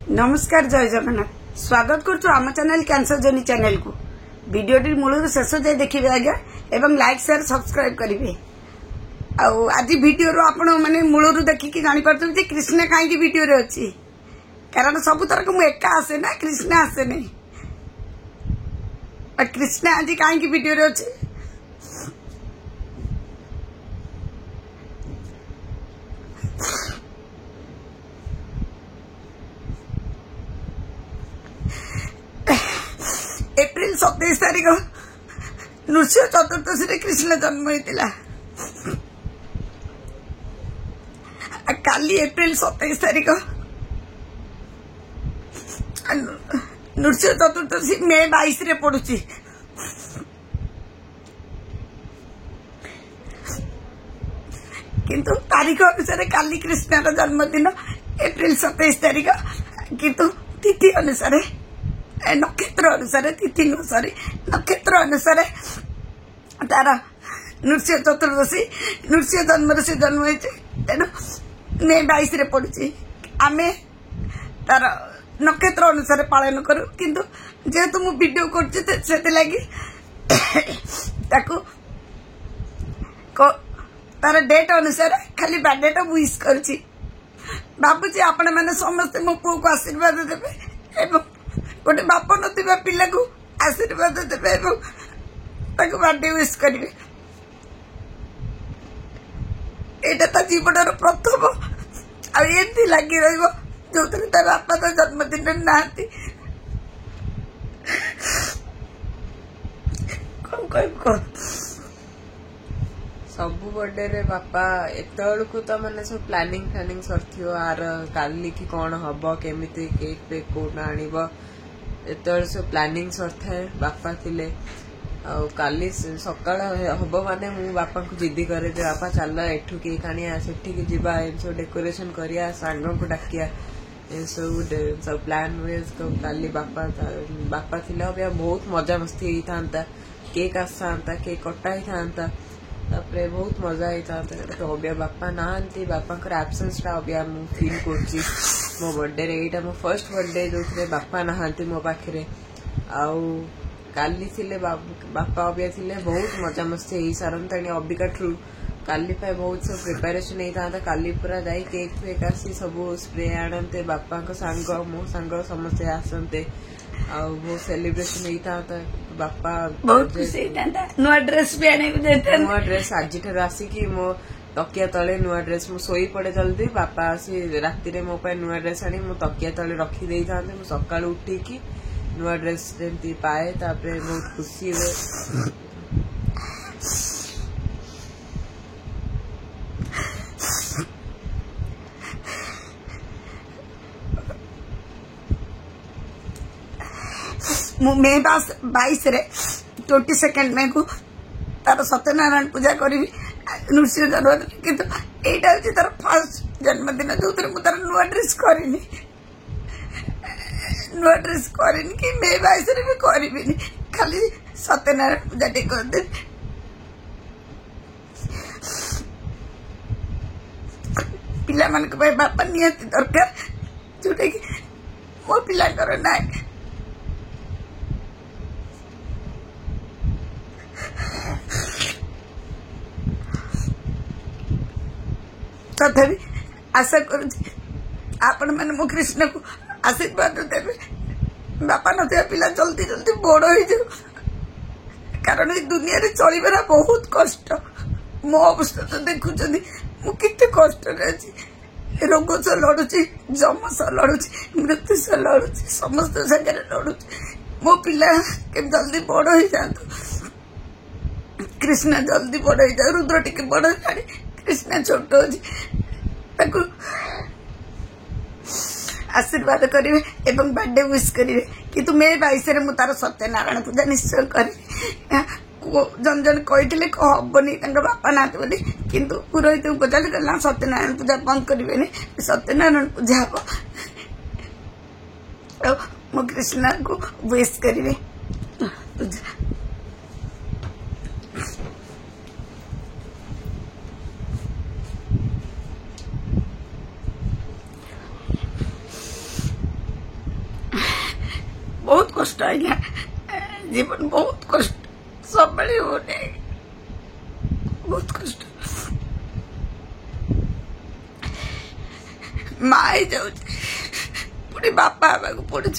नमस्कार जय जगन्नाथ स्वागत करछु आम चैनल कैंसर जर्नी चैनल को वीडियोटी मूल शेष जाए देखिए आज्ञा एवं लाइक शेयर सब्सक्राइब करेंगे। आज वीडियो आपण मैंने मूलरू देखिकी जानी पार्थे कृष्णा कहीं वीडियो रे अच्छी कारण सब तरह मुझे एका आसे ना कृष्णा आसे नहीं कृष्णा आज कहीं वीडियो रे अच्छी एप्रिल 27 तारीख नृसिंह चतुर्दशी कृष्ण जन्म होता काली एप्रिल 27 तारीख नृसिंह चतुर्दशी मे 22 रे पड़ुची किंतु तारीख अनुसार काली कृष्ण जन्मदिन एप्रिल 27 तारीख किंतु तिथि अनुसार नक्षत्र अनुसार तिथि सॉरी नक्षत्र अनुसार तार नृसिंह चतुर्दशी नृसिंह जन्म से जन्म तेणु मे 22 रे पड़ी आम तार नक्षत्र अनुसार पालन करूँ किंतु जेहेतु मु वीडियो कर तार डेट अनुसार खाली बर्थडे टा विश कर भावुची आपण मैंने समस्ते मो पु को आशीर्वाद देवे एवं गोटे बाप ना पिला को आशीर्वाद देवे बर्थडे विश करेंगे यहाँ जीवन प्रथम आमती लगी जो तार बापा तो जन्मदिन ना सबु बर्थडे रे बापा एतळकु तो माने सब प्लानिंग सरथियो आर काली की कौन हम केमिति केक पेक कोना आनिबो एतळ सब प्लानिंग सरथाए बापा थिले आ काली सकाळ हबो माने मु बापा को जिद्दी करे जे बापा चल एठु केक आनिया सेठी के जिबा एसो डेकोरेशन करिया सांगो को डाकिया सब प्लान हुए काली बापा थिले अब बहुत मजा मस्ती ही था केक आसांता केक कटा ही था तापरे बहुत मजा होता तो अबिया बापा नहांती बापा एब्सेंस टा अबिया मु फील करची मो बर्थडे रे एटा मो फर्स्ट बर्थडे जो बापा नहांती मो पाखरे आउ काली थिले बापा अबिया थिले बहुत मजा मस्ती ही सारंतानी अबिका ट्रू काली पे बहुत सब प्रिपरेशन होता काली पूरा जाई केक फेक आसी सब स्प्रे आणते बापा को सांग मो सांग समस्ते आसते बहुत सेलिब्रेशन होता बापा बहुत खुशी नुआ ड्रेस भी आने को नुआ ड्रेस आज आसिकी मो तकिया तले नुआ ड्रेस मु सोई पड़े जल्दी बापा आसी राति रे मो पे नुआ ड्रेस आनी मु तकिया तले रखी देई थांते मु सकाळ उठी की नुआ ड्रेस जेंती पाए तापरे बहुत खुशी हुए मे 22 रे 22 मे को तार सत्यनारायण पूजा करी नृसिंह जन्मदिन किंतु एटा होची तार फर्स्ट जन्मदिन जो तार नुआ ड्रेस करिनी कि मे 22 रे भी करिबिनी खाली सत्यनारायण पूजा टे कर दे पिला मन को बापा नियति दरकार जोटा कि मो पिला कर ना तथापि आशा करुण मैंने मो कृष्ण को आशीर्वाद देवे बापा ना पिला जल्दी जल्दी बड़ हो जाओ कारण ये दुनिया रे चलना बहुत कष्ट मो अवस्था तो देखुं मुझे कष्ट रोग सह लड़ुची जम सह लड़ुची मृत्यु सह लड़ुची समस्त जगह लड़ुची मो पिला के जल्दी बड़ हो जातु कृष्णा जल्दी बड़ हो जाए रुद्र टिके बड़ हो कृष्णा छोट हो आशीर्वाद करेंगे एवं बर्थडे विश करेंगे किंतु मे 22 रे मु तार सत्यनारायण पूजा निश्चय करी जन जन कही हबनी बापा ना बोली किंतु पुरोहित को पचार सत्यनारायण पूजा बंद करेंगे सत्यनारायण पूजा हम मो कृष्णा को विश करेंगे कष्ट आज्ञा जीवन बहुत कष्ट सब होने बहुत कष्ट माँ जाऊँ पुणी बापा आवा को पड़े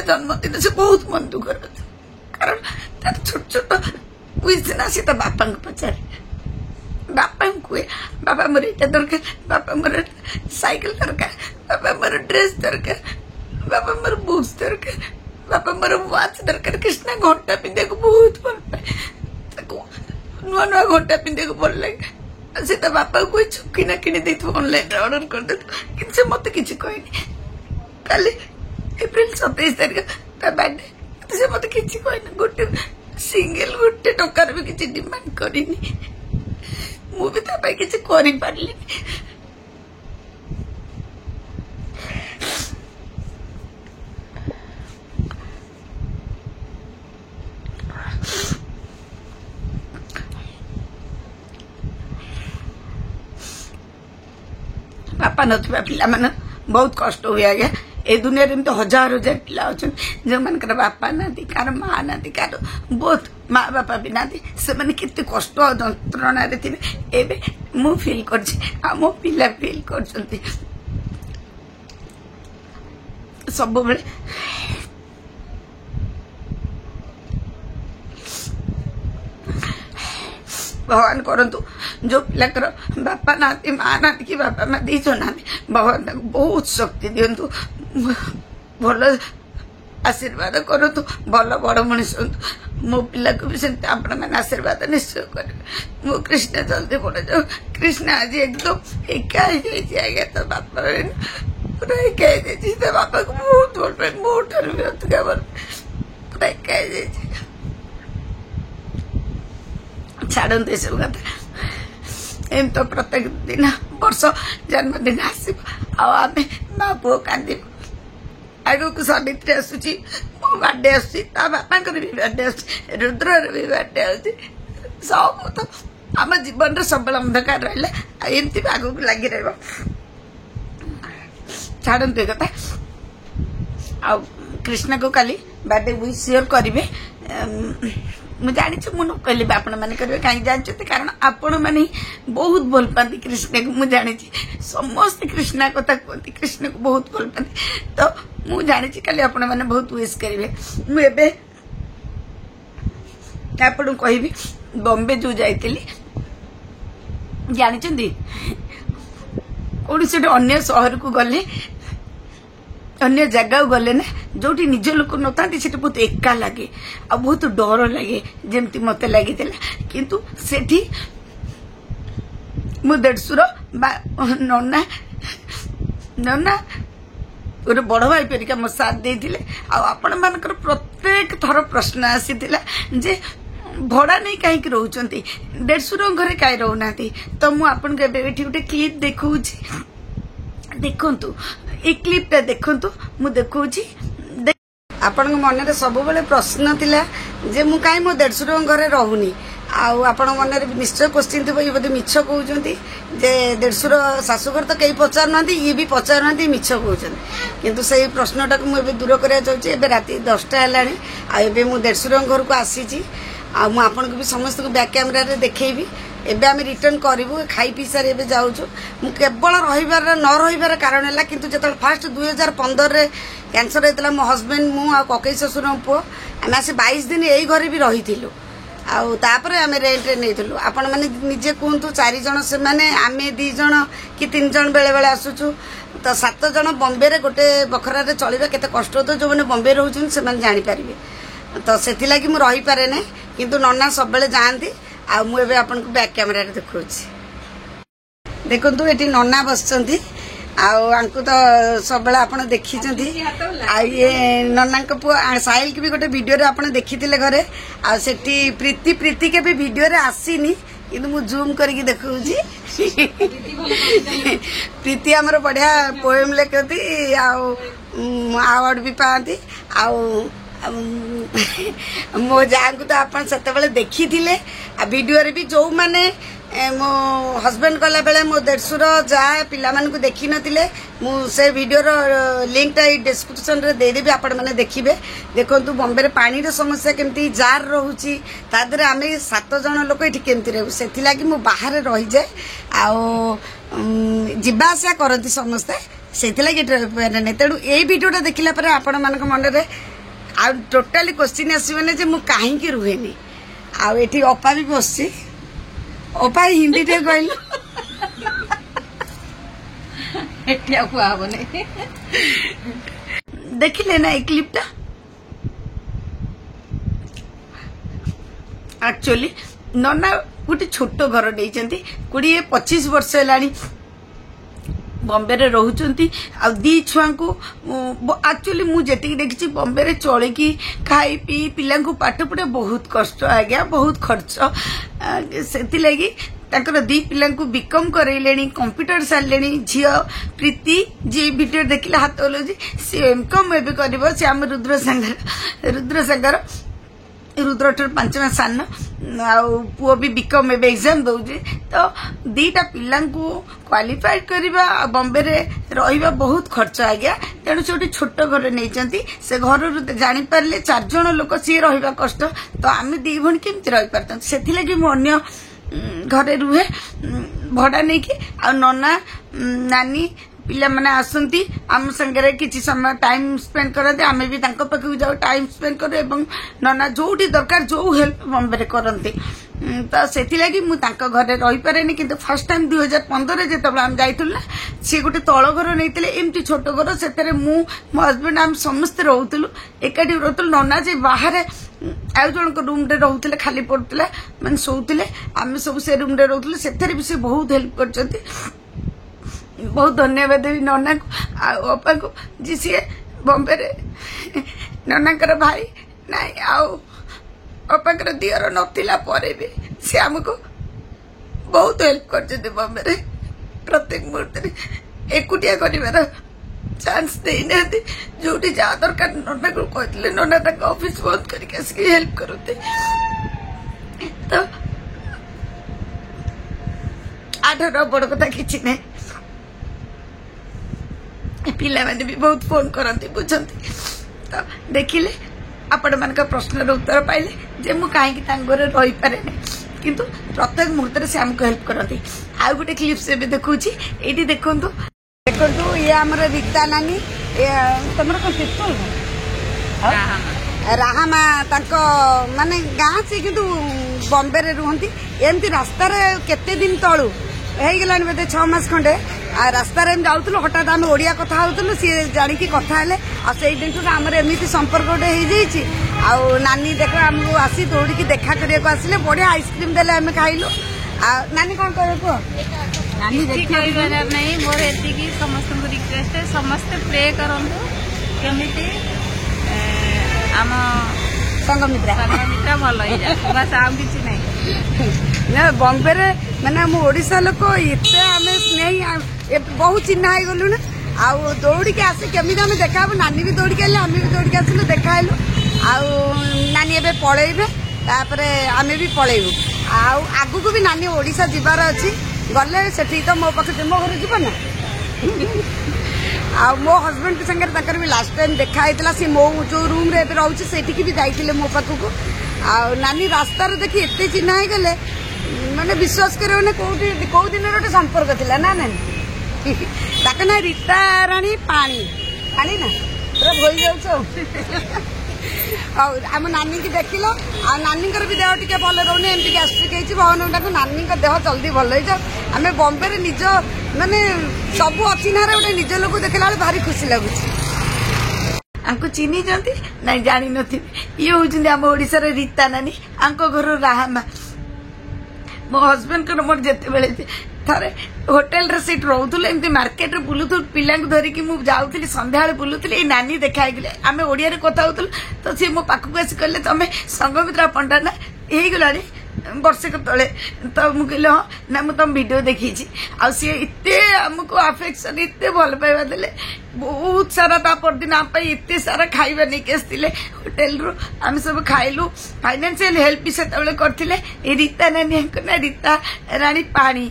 जन्मदिन से बहुत मन दुख कारण तार छोट छोट कुछ ना सी बापा को पचारे बापा कहे बाबा मोर ये दरकार बापा मोर साइकिल दरकार बाबा मोर ड्रेस दरकार बाबा मोर बुक्स दरकार बापा मोर वाच दरकार कृष्णा घंटा पिंधे को बहुत भल पाए नुआ नुआ घंटा पिंधे को भल लगे से बापा कोई चुकीना किणी दे ऑनलाइन ऑर्डर कर दे कि मत किसी कहनी कल एप्रिल 27 तारीख ता बर्थडे से मत किसी कहना गोटे सिंगल गोटे टकार भी किसी डिमांड करनी मु भी ता किसी करि पारली बापा नथिबा पिला माने बहुत कष्ट हुए आज्ञा ए दुनिया में तो हजार हजार पिला अच्छा जो मन बापा ना कार माँ ना कार बहुत माँ बापा भी ना से मैंने केते कष्ट जंत्रणा थे एबे मु फील कर मो पिला फील कर सब बेले भगवान करंतु जो पिलाकर बापा ना माँ ना कि बापा माँ दी ना भगवान बहुत शक्ति दिंतु भल आशीर्वाद करूँ भल बड़ मनीष मो पिला को भी सेमती आपण मैंने आशीर्वाद निश्चय करेंगे मो कृष्ण जल्दी पड़े जाऊ कृष्ण आज एकदम एका आज्ञा तो बापा पूरा एका तो बापा को बहुत भल पाए मो ठार भी अधिका भल पूरा एका छाड़ते ये सब कथा एम तो प्रत्येक दिन वर्ष जन्मदिन आसब आम माँ पुओ कांद आगक सावित्री आसूची मो बर्थडे आसा बापा भी बर्थडे आरुद्र भी बर्थडे आती सब तो आम जीवन सब अंधकार रहा एमती आगक लगी रहा छाड़ते ये कथा आ कृष्ण को काली बर्थडे विश सियोर करेंगे मुझे जानी मु न कहली आपण मैंने करेंगे कहीं जानते कारण आपण मैंने बहुत भल पाती कृष्ण को मुझे जानी समस्त कृष्णा कथा कहती कृष्ण को बहुत भल पाती तो मुझे जानी कल आपण मैंने बहुत विश करेंगे मुझे आपन कहबी बॉम्बे जो जाइली जानी कौन से अन्य सहर को गले अन्य जगह गले ना जो निज लोक नता बहुत एका लगे आ बहुत डर लगे जमती मत लगी किंतु सेठी मो देढ़शुर नना नना गोटे बड़ भाई परिका मो साथ देते आपण मानकर प्रत्येक थर प्रश्न आसी जे भड़ा नहीं कहीं रोचंती देढ़शुर घरे कहीं रोना तो मुझे गोटे क्लिप देखू देखु ये क्लिपटा देखु मु देखु आपण मन में सब बेले प्रश्न थिला जे मु कहीं मो देढ़शुर घरे रहूनी आपण मन में निश्चय क्वेश्चन थी ये बोधे मिछ कहते जे देढ़शुर शाशुघर तो कहीं पचार ना ये भी पचार ना मिछ कहते किंतु से प्रश्नटा को मुझे दूर करने चाहिए एवं रात 10टा है मु देढ़शुर घर को आसी आपन को भी समस्त को बैक कैमेरा रे देखैबी एबे आम रिटर्न करूँ खाई पी सारी एबे जाऊँ केवल रहीबार न रहीबार कारण है किंतु जो फास्ट 2015 रे कैंसर होता मो हजबैंड मु ककई ससुर पुओ आम आसे 22 दिन यही घरे भी रही आपर आम रेंट रे नहीं आपण मैंने निजे कहतु 4 जन से आम 2 जन कि 3 जन बेले बेले आसुचु तो 7 जन बॉम्बे रे गोटे बखरा रे चलिबा केते कष्ट होतो जो मैंने बॉम्बे रहउछन से माने जानि पारिबे तो सेति लागि मु रही पारे नै किंतु नन्ना सब बेले जांती आ मु एबे आपन को बैक कैमरा रे देखौछि देखंतु एटी नन्ना बसचंती आंकु तो सब बेले आपन देखिचंती आ ये नन्ना को पुआ साहिल के भी गोटे वीडियो रे आपन देखिथिले घरे आ सेठी प्रीति प्रीति के भी वीडियो रे आसीनी किंतु मु जूम करके देखौछि प्रीति हमर बढ़िया पोएम लेखती अवार्ड भी पाती मो जान को तो आप देखी वीडियो रे भी जो माने मो हस्बैंड गला बेले मो देढ़शुर जा पिला मानकु देखि नथिले मु से वीडियो रो लिंक टा डिस्क्रिप्शन रे दे देबी आपण माने देखिबे देखंतु बॉम्बे रे पानी रो समस्या केमती जार रहउची तादरे आमे 7 जण लोक एठी केमती रहउ सेथि लागि मु बाहर रहि जाय आ जिबा आशा करती समस्ते सेथि लागि ने तेडु ए वीडियोटा देखिला पर आपण मानक मन रे आ टोटली क्वेश्चन आसीबने जे मु काहे की रुहेनी आ एठी अपा भी बससी अपा हिंदी टे कहल एटिया को आबने देखिले ना एक क्लिप टा एक्चुअली नना गोटे छोट घर नहीं 20-25 वर्ष है बॉम्बे रे रहउचंती आ दी छुआ को एक्चुअली मु जेती देखि बॉम्बे रे चले की खाई पी पिला को पाठ पढ़े बहुत कष्ट आ गया बहुत खर्च सेति लगी ताकर दी पिला को बीकॉम करैलेनी कंप्यूटर सारलेनी झियो प्रीति जे वीडियो देखिला हाथोलॉजी से एमकॉम एबे करबो से हम रुद्रसागर रुद्रटर 5 मास सान पुओ भी बीकॉम एबे एग्जाम दउजे तो दीटा पिला को क्वालिफाइड करबा बॉम्बे रे रहिबा बहुत खर्च आ गया तेणु छोटी छोट घर नहीं से घर जानी पारले 4 जण लोक सी रहिबा कष्ट तो आमे दी भण केमति रहि परतन सेथि लागि मो अन्य घरे रुहे भड़ा नहीं कि आ नना नानी पिला माने आसंती आम संगे किसी समय टाइम स्पेंड करते आमे भी तांको पाखु जाओ टाइम स्पेंड करू एवं नना जोटी दरकार जो हेल्प बॉम्बे रे करंती तो सेथि लागि मु तांको घरे रहि पारेनी किंतु फर्स्ट टाइम 2015 रे जेतबे हम जाइतुल ना से गोटे तळ घर नैतिले एमती छोट घर सेतरे मु मो हस्बैंड हम समस्त रहउतलु एकाठी रहउतलु नना जे बाहर आउ जन को रूम रे रहउतले खाली पड़तले माने सोउतले आमे सब से रूम रे रहउतले सेतरे भी से बहुत हेल्प करचंती बहुत धन्यवाद देवी नना को अपा को जी सी बॉम्बे रे नना भाई नाई आपाकर दियर नथिला परे भी से हमको बहुत हेल्प करते बॉम्बे रे प्रत्येक मुहूर्त रे एकुटिया करिवार चांस देना जोटी जा दरकार नना को कहते नना तक ऑफिस बंद करके आसिक हेल्प करते तो 8 बड़ कथा किछि नहीं पिला माने भी बहुत फोन करती बुझंती तो देखिले आपण मान प्रश्न उत्तर पाइले जे मु काहे रही पारे किंतु प्रत्येक मुहूर्त से हमको हेल्प करती आ गोटे क्लिप्स भी देखुची एटी देखंतु ये हमर रीता नानी तमर को पिस्तौल राहामा तांको माने गाँ से किंतु बॉम्बे रे रुहंती एमती रास्ता रे केते दिन तळू हेगलानी बोधे 6 मास खंडे आ रास्ता रे जाउतलु हठात आम ओडिया कथा होतलु सी जानी की कथा हेले आ सेई दिन हमर एमिति संपर्क गोटे हो जाइछि आ नानी देखो हमको आसी दौड़ी की देखा करिया को आसिले बढ़िया आइसक्रीम देले हमें खाइलु आ नानी कोन करे को नानी देखिबार नहीं मोर एति की समस्त को रिक्वेस्ट है समस्त प्रे करंतु केमिति आम संगमित्रा भल हो जाए बस आम किछि नहीं ना बॉम्बे रे माने हम ओडिसा लोक एते आमे स्नेही बहुत चिन्हा हो गलु ना आ दौड़ी के आसे केमिति हम देखा नानी भी दौड़ी के आले हम भी दौड़ी के आसिलु देखाइलु आ नानी एबे पळेइबे तापरे आमे भी पळेइबु आ आगु को भी नानी ओडिसा जिबार अछि गले सेठी तो मो पखे मो घर जीव ना आ मो हस्बैंड के संगे तकर भी लास्ट टाइम देखा हेतला से मो जो रूम रे रहउछि सेठी की भी जाइतिले मो पाखु को आ नानी रास्ता रे देखि एते चिन्हा हो गले माने विश्वास करे ने को दिन रे संपर्क थिला ना नानी ताके ना रीता रानी पानी पानी ना पूरा भई जाउछो और हम नानी की देखिलो आ नानी कर भी देह टिके भल रहने एमती गैस्ट्रिक हेछि भवनटा को नानी का देह जल्दी भल हो जा हमें बॉम्बे रे निज माने सब अचिन्हा रे गोटे निज लोक देखला भारी खुशी लागुछि आंको चिनी जानती नहीं जानी नथी ये होउछिन हम ओडिसा रे रीता नानी आंको घर राहामा मो हस्बैंड को मोर जेते बेले थारे होटल रे सीट रहउथुले एमती मार्केट रे बुलुथु पिला को धरि की मु जाउथली संध्याळे बुलुथली ए नानी देखाइ गेले आमे ओडिया रे कथा होतल तो से मो पाखु आसी कहले तमे संगमित्रा पंडा ना एही गलानी ବର୍ଷକ ତଳେ ତ ମୁଁ କହିଲି ହଁ ନା ମୁଁ ତମ ଭିଡିଓ ଦେଖିଛି ଆଉ ସିଏ ଏତେ ଆମକୁ ଆଫେକ୍ସନ ଏତେ ଭଲ ପାଇବା ଦେଲେ ବହୁତ ସାରା ତା ପରଦିନ ଆମ ପାଇଁ ଏତେ ସାରା ଖାଇବା ନେଇକି ଆସିଥିଲେ ହୋଟେଲରୁ ଆମେ ସବୁ ଖାଇଲୁ ଫାଇନାନ୍ସିଆଲ ହେଲ୍ପ ବି ସେତେବେଳେ କରିଥିଲେ ଏ ରୀତା ନାନୀଙ୍କ ନା ରୀତା ରାଣୀ ପାଣି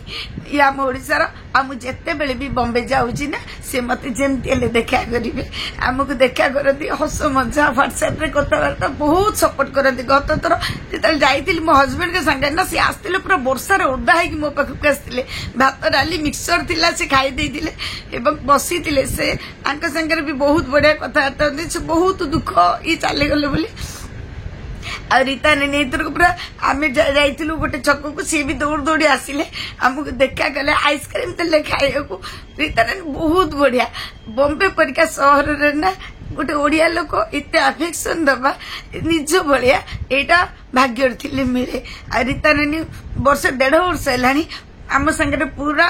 ଇଏ ଆମ ଓଡ଼ିଶାର ଆଉ ମୁଁ ଯେତେବେଳେ ବି ବମ୍ବେ ଯାଉଛି ନା ସେ ମତେ ଯେମିତି ହେଲେ ଦେଖା କରିବେ ଆମକୁ ଦେଖା କରନ୍ତି ହସ ମଜା ହ୍ୱାଟ୍ସଆପ ରେ କଥାବାର୍ତ୍ତା ବହୁତ ସପୋର୍ଟ କରନ୍ତି ଗତ ଥର ଯେତେବେଳେ ଯାଇଥିଲି ମୋ ହଜବେଣ୍ଡଙ୍କ ସାଙ୍ଗରେ ନା ସେ ଆସିଥିଲେ ପୁରା ବର୍ଷାରେ ଓଦା ହେଇକି ମୋ ପାଖକୁ ଆସିଥିଲେ ଭାତ ଡାଲି ମିକ୍ସଚର ଥିଲା ସେ ଖାଇ ଦେଇଥିଲେ ଏବଂ ବସିଥିଲେ ସେ ତାଙ୍କ ସାଙ୍ଗରେ ବି ବହୁତ ବଢିଆ କଥାବାର୍ତ୍ତା ହୁଅନ୍ତି ସେ ବହୁତ ଦୁଃଖ ଇଏ ଚାଲିଗଲେ ବୋଲି ଆଉ ରୀତା ନାନୀ ଏଥରକ ପୁରା ଆମେ ଯାଇଥିଲୁ ଗୋଟେ ଛକକୁ ସିଏ ବି ଦୌଡ଼ି ଦୌଡ଼ି ଆସିଲେ ଆମକୁ ଦେଖା କଲେ ଆଇସ୍କ୍ରିମ ଦେଲେ ଖାଇବାକୁ ରୀତା ନାନୀ ବହୁତ ବଢିଆ ବମ୍ବେ ପରିକା ସହରରେ ନା ଗୋଟେ ଓଡିଆ ଲୋକ ଏତେ ଆଫେକ୍ସନ ଦବା ନିଜ ଭଳିଆ ଏଇଟା ଭାଗ୍ୟରେ ଥିଲେ ମିଳେ ଆଉ ରୀତା ନାନୀ ବର୍ଷ 1.5 ବର୍ଷ ହେଲାଣି ଆମ ସାଙ୍ଗରେ ପୁରା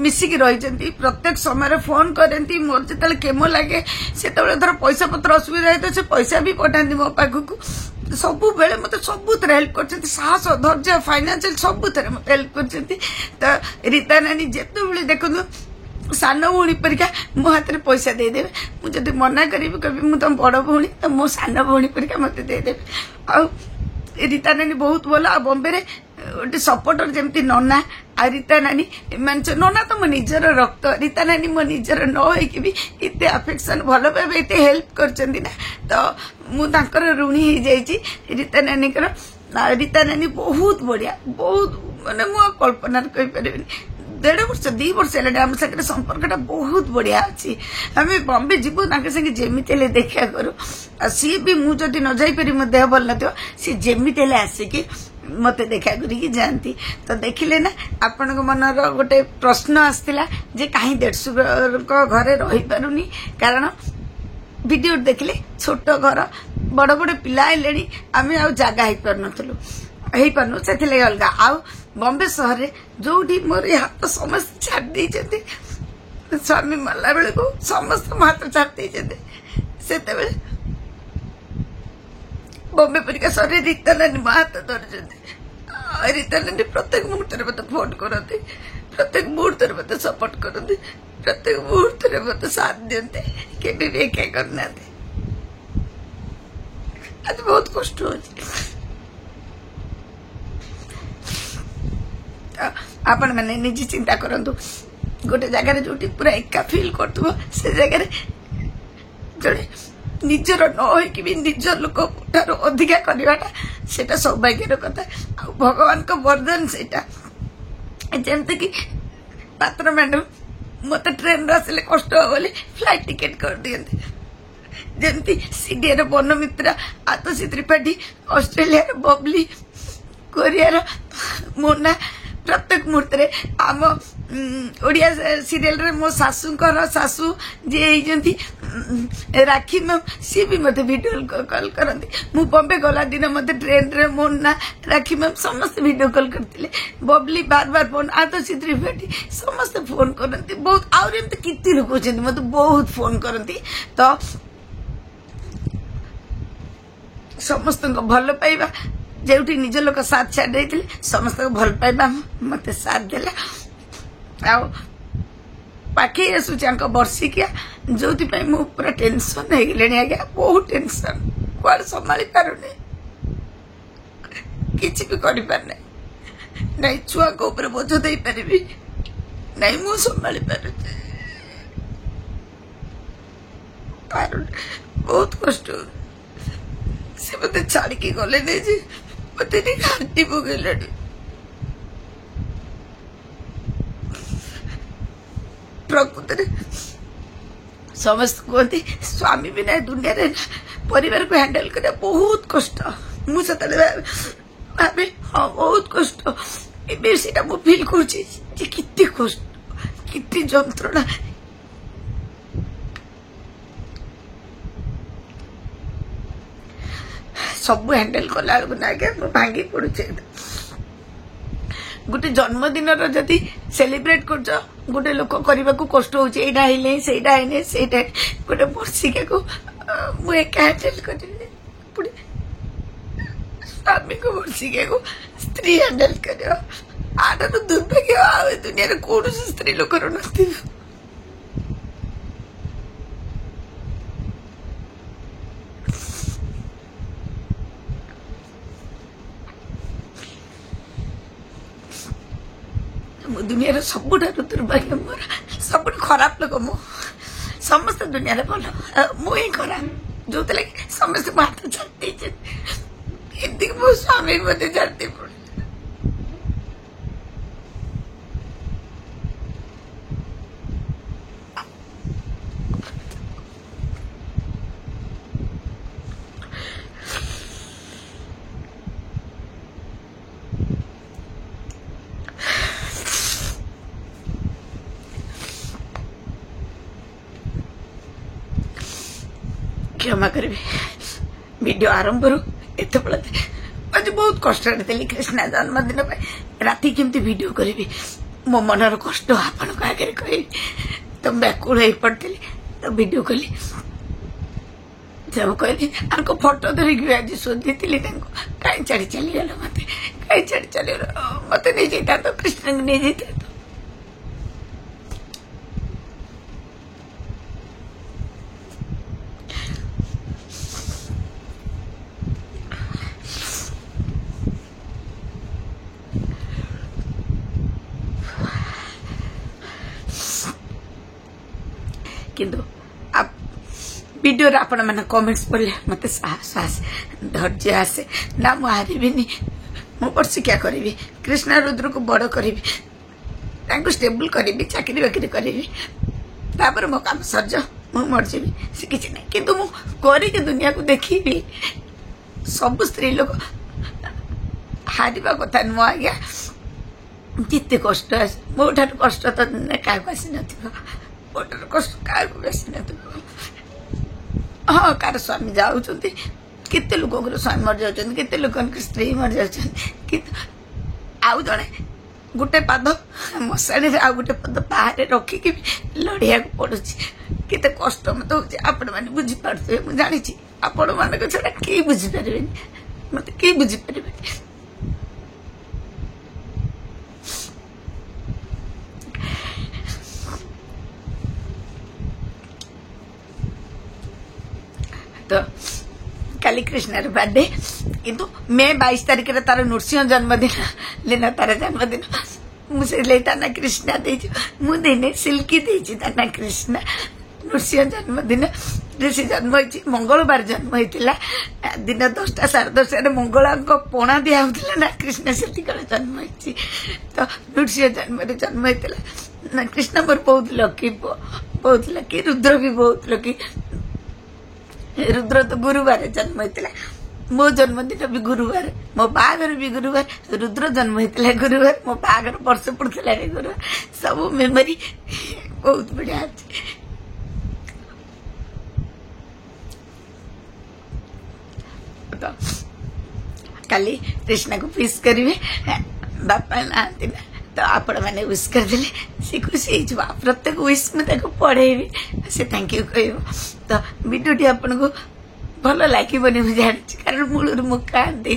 ମିଶିକି ରହିଛନ୍ତି ପ୍ରତ୍ୟେକ ସମୟରେ ଫୋନ କରନ୍ତି ମୋର ଯେତେବେଳେ କେମୋ ଲାଗେ ସେତେବେଳେ ଧର ପଇସା ପତ୍ର ଅସୁବିଧା ହେଇଥାଏ ସେ ପଇସା ବି ପଠାନ୍ତି ମୋ ପାଖକୁ ସବୁବେଳେ ମତେ ସବୁଥିରେ ହେଲ୍ପ କରିଛନ୍ତି ସାହସ ଧୈର୍ଯ୍ୟ ଫାଇନାନ୍ସିଆଲ ସବୁଥିରେ ମତେ ହେଲ୍ପ କରିଛନ୍ତି ତ ରୀତା ନାନୀ ଯେତେବେଳେ ଦେଖନ୍ତୁ ସାନ ଭଉଣୀ ପରିକା ମୋ ହାତରେ ପଇସା ଦେଇଦେବେ ମୁଁ ଯଦି ମନା କରିବି କହିବି ମୁଁ ତମ ବଡ ଭଉଣୀ ତ ମୋ ସାନ ଭଉଣୀ ପରିକା ମତେ ଦେଇଦେବେ ଆଉ ରୀତା ନାନୀ ବହୁତ ଭଲ ଆଉ ବମ୍ବେରେ ଗୋଟେ ସପୋର୍ଟର ଯେମିତି ନନା ଆଉ ରୀତା ନାନୀ ଏମାନେ ନନା ତ ମୋ ନିଜର ରକ୍ତ ରୀତା ନାନୀ ମୋ ନିଜର ନ ହେଇକି ବି ଏତେ ଆଫେକ୍ସନ ଭଲ ପାଇବା ଏତେ ହେଲ୍ପ କରିଛନ୍ତି ନା ତ ମୁଁ ତାଙ୍କର ଋଣୀ ହେଇଯାଇଛି ରୀତା ନାନୀଙ୍କର ରୀତା ନାନୀ ବହୁତ ବଢିଆ ବହୁତ ମାନେ ମୁଁ କଳ୍ପନାରେ କହିପାରିବିନି 1.5 ବର୍ଷ 2 ବର୍ଷ ହେଲାଣି ଆମ ସାଙ୍ଗରେ ସମ୍ପର୍କଟା ବହୁତ ବଢିଆ ଅଛି ଆମେ ବମ୍ବେ ଯିବୁ ତାଙ୍କ ସାଙ୍ଗେ ଯେମିତି ହେଲେ ଦେଖା କରୁ ଆଉ ସିଏ ବି ମୁଁ ଯଦି ନ ଯାଇପାରିବି ମୋ ଦେହ ଭଲ ନଥିବ ସିଏ ଯେମିତି ହେଲେ ଆସିକି ମତେ ଦେଖା କରିକି ଯାଆନ୍ତି ତ ଦେଖିଲେ ନା ଆପଣଙ୍କ ମନର ଗୋଟେ ପ୍ରଶ୍ନ ଆସିଥିଲା ଯେ କାହିଁ ଦେଢଶୁରଙ୍କ ଘରେ ରହିପାରୁନି କାରଣ ଭିଡିଓ ଦେଖିଲେ ଛୋଟ ଘର ବଡ ବଡ ପିଲା ହେଲେଣି ଆମେ ଆଉ ଜାଗା ହେଇପାରୁନୁ ସେଥିଲାଗି ଅଲଗା ଆଉ ବମ୍ବେ ସହରରେ ଯୋଉଠି ମୋର ହାତ ସମସ୍ତେ ଛାଡି ଦେଇଛନ୍ତି ସ୍ୱାମୀ ମଲା ବେଳକୁ ସମସ୍ତେ ମୋ ହାତ ଛାଡି ଦେଇଛନ୍ତି ସେତେବେଳେ ବମ୍ବେ ପରିକା ସହରରେ ରୀତା ନାନୀ ମୋ ହାତ ଧରିଛନ୍ତି ରୀତା ନାନୀ ପ୍ରତ୍ୟେକ ମୁହୂର୍ତ୍ତରେ ମତେ ଫୋନ କରନ୍ତି ପ୍ରତ୍ୟେକ ମୁହୂର୍ତ୍ତରେ ମତେ ସପୋର୍ଟ କରନ୍ତି ପ୍ରତ୍ୟେକ ମୁହୂର୍ତ୍ତରେ ମତେ ସାଥ ଦିଅନ୍ତି କେବେ ବି ଏକା କରିନାହାନ୍ତି ଆଜି ବହୁତ କଷ୍ଟ ହଉଛି ଆପଣ ମାନେ ନିଜେ ଚିନ୍ତା କରନ୍ତୁ ଗୋଟେ ଜାଗାରେ ଯୋଉଠି ପୁରା ଏକା ଫିଲ୍ କରୁଥିବ ସେ ଜାଗାରେ ଜଣେ ନିଜର ନ ହେଇକି ବି ନିଜ ଲୋକ ଠାରୁ ଅଧିକା କରିବାଟା ସେଟା ସୌଭାଗ୍ୟର କଥା ଆଉ ଭଗବାନଙ୍କ ବରଦାନ ସେଇଟା ଯେମିତି କି ପାତ୍ର ମ୍ୟାଡାମ ମତେ ଟ୍ରେନରେ ଆସିଲେ କଷ୍ଟ ହବ ବୋଲି ଫ୍ଲାଇଟ ଟିକେଟ କରିଦିଅନ୍ତି ଯେମିତି ସିଡିଆର ବନମିତ୍ରା ଆତସୀ ତ୍ରିପାଠୀ ଅଷ୍ଟ୍ରେଲିଆର ବବଲି କୋରିଆର ମୋନା ପ୍ରତ୍ୟେକ ମୁହୂର୍ତ୍ତରେ ଆମ ଓଡିଆ ସିରିଏଲ ରେ ମୋ ଶାଶୁଙ୍କର ଶାଶୁ ଯିଏ ହେଇଛନ୍ତି ରାକ୍ଷୀ ମ୍ୟାମ ସିଏ ବି ମତେ ଭିଡିଓ କଲ୍ କରନ୍ତି ମୁଁ ବମ୍ବେ ଗଲା ଦିନ ମତେ ଟ୍ରେନରେ ମୋନା ରାକ୍ଷୀ ମ୍ୟାମ ସମସ୍ତେ ଭିଡିଓ କଲ୍ କରିଥିଲେ ବବଲି ବାର ଫୋନ ଆତସୀ ତ୍ରିପାଠୀ ସମସ୍ତେ ଫୋନ କରନ୍ତି ବହୁତ ଆହୁରି ଏମିତି କେତେ ଲୋକ ଅଛନ୍ତି ମତେ ବହୁତ ଫୋନ କରନ୍ତି ତ ସମସ୍ତଙ୍କ ଭଲ ପାଇବା ଯୋଉଠି ନିଜ ଲୋକ ସାଥ ଛାଡି ଦେଇଥିଲେ ସମସ୍ତଙ୍କୁ ଭଲ ପାଇବା ମତେ ସାଥ ଦେଲା ଆଉ ପାଖେଇ ଆସୁଛି ଆଙ୍କ ବର୍ଷିକିଆ ଯୋଉଥିପାଇଁ ମୁଁ ପୁରା ଟେନସନ ହେଇଗଲିଣି ଆଜ୍ଞା ବହୁତ ଟେନସନ କୁଆଡେ ସମ୍ଭାଳି ପାରୁନି କିଛି ବି କରିପାରୁନି ନାଇଁ ଛୁଆଙ୍କ ଉପରେ ବୋଝ ଦେଇପାରିବି ନାଇଁ ମୁଁ ସମ୍ଭାଳି ପାରୁଛି ବହୁତ କଷ୍ଟ ସେ ମତେ ଛାଡିକି ଗଲେ ନାଇଁ ଯେ ମତେ ଘାଣ୍ଟି ପକେଇଲାଣି ପ୍ରକୃତରେ ସମସ୍ତେ କୁହନ୍ତି ସ୍ୱାମୀ ବିନା ଦୁନିଆରେ ପରିବାରକୁ ହ୍ୟାଣ୍ଡେଲ କରିବା ବହୁତ କଷ୍ଟ ମୁଁ ସେତେବେଳେ ଭାବେ ହଁ ବହୁତ କଷ୍ଟ ଏବେ ସେଟା ମୁଁ ଫିଲ୍ କରୁଛି ଯେ କେତେ କଷ୍ଟ କେତେ ଯନ୍ତ୍ରଣା ସବୁ ହ୍ୟାଣ୍ଡେଲ କଲା ବେଳକୁ ନା ଆଜ୍ଞା ମୁଁ ଭାଙ୍ଗି ପଡୁଛି ଗୋଟେ ଜନ୍ମଦିନର ଯଦି ସେଲିବ୍ରେଟ କରୁଛ ଗୋଟେ ଲୋକ କରିବାକୁ କଷ୍ଟ ହଉଛି ଏଇଟା ହେଇନି ସେଇଟା ହେଇନି ସେଇଟା ଗୋଟେ ବର୍ଷିକାକୁ ମୁଁ ଏକା ହ୍ୟାଣ୍ଡେଲ କରିବି स्वामी को वर्षिका को स्त्री हैंडल कर आटर दुर्भाग्य आ दुनिया कौन स्त्री लोक नथि दुनिया सबुठ दुर्भाग्य मोर सब खराब लोक मु समस्त दुनिया भल मुझे खराब जो लगे समस्त हाथ छाड़ी एमती मो स्वामी मत छाड़ी पड़े क्षमा करेंगे वीडियो आरंभ एत बड़े आज बहुत कष्ट थी कृष्णा जन्मदिन राति केमती वीडियो करी मो मनर कष्ट आपण आगे कह तो व्याकुल हो पड़ी तो वीडियो कली जब कहली आपको फोटो धरिकी आज शोधी थी कहीं छाड़ी चलीगल मत कहीं छाड़ी चलीगल मत नहीं जाता तो कृष्ण को नहीं जाता किंतु आप वीडियो आपण मैंने कमेंट्स पढ़ले मत साहस धैर्य आसे ना मु हारिबिनी मु वर्षिका करी कृष्णा रुद्र को बड़ करी स्टेबल करी चाकरी बाकरी करी तापर मो काम सर्ज मु मरजीबी से किसी ना किंतु मु करके दुनिया को देखी सब स्त्री लोग हारिबा कथा नुह आज्ञा जिते कष्ट मो कष्ट तो क्या आसी न मोटर कष्ट क्या बेसी न हाँ कार स्वामी जाऊँच केते लोक स्वामी मर जाऊँ केते लोक स्त्री मर जाऊँ आउ जड़े गोटे पाद मशाणी आउ गोटे पाद बाहर रखिकी लड़िया पड़ू केते कष्ट मत हो आपण मैंने बुझीपारे मुझे जानी आपण मान छड़ा कई बुझीपारे मत कई बुझीपारे तो काली कृष्णार बर्थडे किंतु मे 22 तारिख तार नृसिंह जन्मदिन तार जन्मदिन मुझे ताना कृष्णा मुझे सिल्की ताना कृष्णा नृसिंह जन्मदिन ऋषि जन्म मंगलवार जन्म होता दिन 10टा 10:30 मंगला पणा दिया ना कृष्ण से जन्म तो नृसिंह जन्म होता कृष्ण मोर बहुत लकी रुद्र भी बहुत लकी रुद्र तो गुरुवार जन्म होता मो जन्मदिन भी गुरुवार मो बागर भी गुरुवार रुद्र जन्म होता गुरुवार मो बागर वर्ष पड़ता गुरुवार सब मेमोरी बहुत बढ़िया अच्छे तो काली कृष्णा को विश करेंगे बापा ना तो आपण मैंने विश करदे सी खुशी हो प्रत्येक विश में पढ़ेबी से थैंक यू कह तो वीडियो आपन को भल लगे मुझे जानी कारण मूल मु कांदे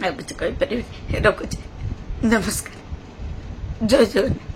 कुछ कही पारे रखुच नमस्कार जय जगन्नाथ।